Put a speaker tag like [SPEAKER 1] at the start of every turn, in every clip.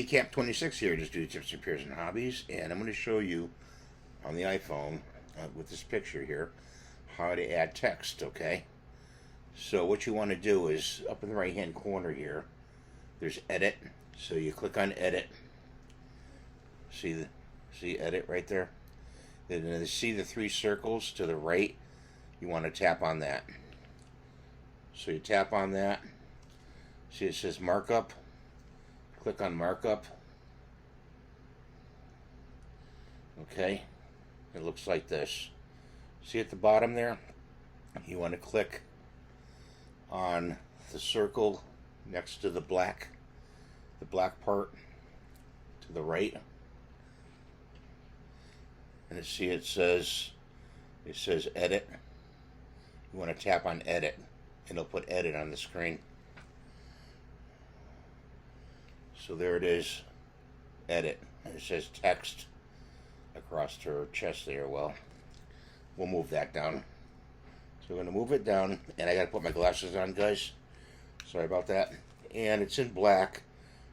[SPEAKER 1] Camp26 here, just do tips, repairs, and hobbies, and I'm going to show you on the iPhone with this picture here how to add text. Okay, so what you want to do is up in the right hand corner here, there's edit. So you click on edit. See edit right there. Then see the three circles to the right. You want to tap on that. So you tap on that. See it says markup. Click on markup. Okay, it looks like this. See at the bottom there? You want to click on the circle next to the black part to the right. And see it says edit. You want to tap on edit, and it'll put edit on the screen. So there it is, edit, and it says text across her chest there. Well, we'll move that down. So we're going to move it down, and I got to put my glasses on, guys. Sorry about that. And it's in black,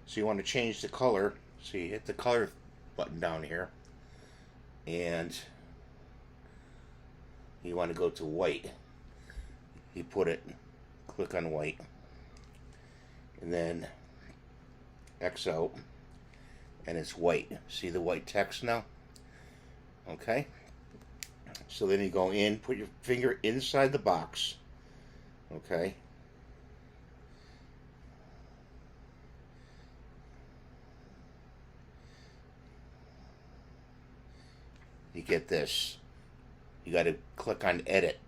[SPEAKER 1] so you want to change the color. So you hit the color button down here, and you want to go to white. You click on white, and then X out, and it's white. See the white text now? Okay, so then you go in, put your finger inside the box. Okay, you get this. You got to click on edit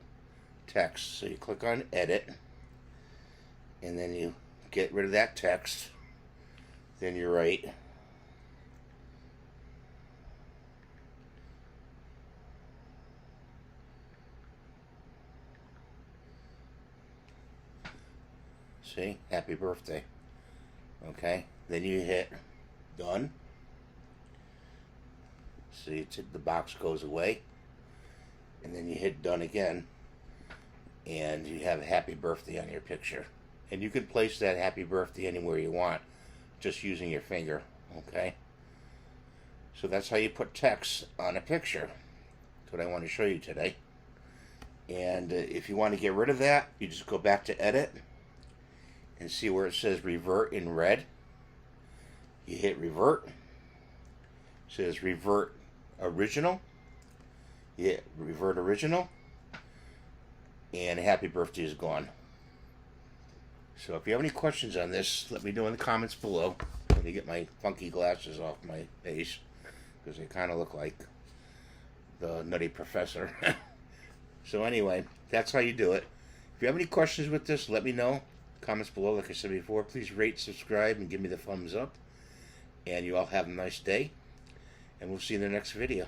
[SPEAKER 1] text. So you click on edit, and then you get rid of that text. Then you write see, happy birthday. Okay, then you hit done. See, the box goes away, and then you hit done again, and you have happy birthday on your picture. And you can place that happy birthday anywhere you want, just using your finger. Okay, so that's how you put text on a picture. That's what I want to show you today. And if you want to get rid of that, you just go back to edit and see where it says revert in red. You hit revert. It says revert original. You hit revert original, and happy birthday is gone. So if you have any questions on this, let me know in the comments below. Let me get my funky glasses off my face, because they kind of look like the Nutty Professor. So anyway, that's how you do it. If you have any questions with this, let me know. Comments below, like I said before. Please rate, subscribe, and give me the thumbs up. And you all have a nice day. And we'll see you in the next video.